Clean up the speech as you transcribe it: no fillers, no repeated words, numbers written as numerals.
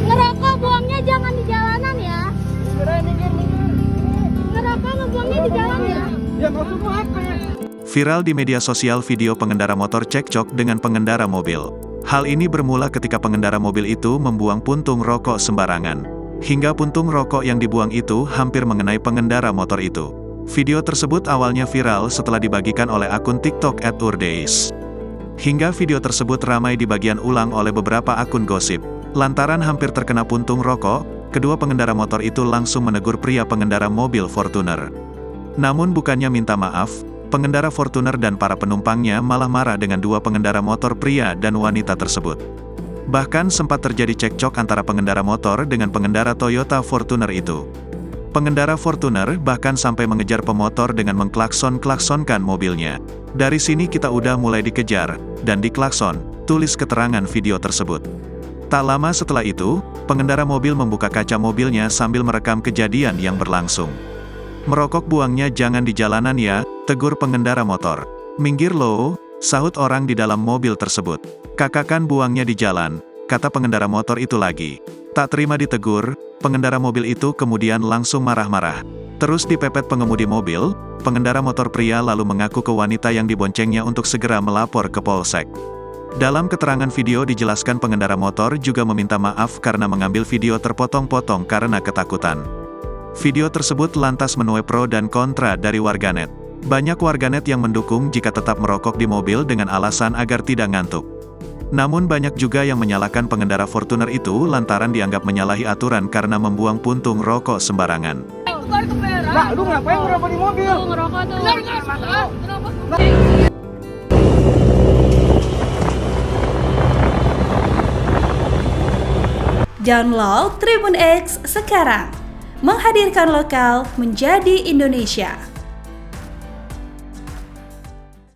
Ngerokok buangnya jangan di jalanan ya. Ngerokok ngebuangnya di jalan ya. Ya maksudmu apa? Viral di media sosial video pengendara motor cekcok dengan pengendara mobil. Hal ini bermula ketika pengendara mobil itu membuang puntung rokok sembarangan. Hingga puntung rokok yang dibuang itu hampir mengenai pengendara motor itu. Video tersebut awalnya viral setelah dibagikan oleh akun TikTok @urdeis. Hingga video tersebut ramai dibagian ulang oleh beberapa akun gosip. Lantaran hampir terkena puntung rokok, kedua pengendara motor itu langsung menegur pria pengendara mobil Fortuner. Namun bukannya minta maaf, pengendara Fortuner dan para penumpangnya malah marah dengan dua pengendara motor pria dan wanita tersebut. Bahkan sempat terjadi cekcok antara pengendara motor dengan pengendara Toyota Fortuner itu. Pengendara Fortuner bahkan sampai mengejar pemotor dengan mengklakson-klaksonkan mobilnya. Dari sini kita udah mulai dikejar, dan diklakson, tulis keterangan video tersebut. Tak lama setelah itu, pengendara mobil membuka kaca mobilnya sambil merekam kejadian yang berlangsung. "Merokok buangnya jangan di jalanan ya," tegur pengendara motor. "Minggir lo," sahut orang di dalam mobil tersebut. "Kakak kan buangnya di jalan," kata pengendara motor itu lagi. Tak terima ditegur, pengendara mobil itu kemudian langsung marah-marah. Terus dipepet pengemudi mobil, pengendara motor pria lalu mengaku ke wanita yang diboncengnya untuk segera melapor ke polsek. Dalam keterangan video dijelaskan pengendara motor juga meminta maaf karena mengambil video terpotong-potong karena ketakutan. Video tersebut lantas menuai pro dan kontra dari warganet. Banyak warganet yang mendukung jika tetap merokok di mobil dengan alasan agar tidak ngantuk. Namun banyak juga yang menyalahkan pengendara Fortuner itu lantaran dianggap menyalahi aturan karena membuang puntung rokok sembarangan. Lah, lu ngapain ngerokok di mobil? Ngerokok tuh. Download Tribun X sekarang, menghadirkan lokal menjadi Indonesia.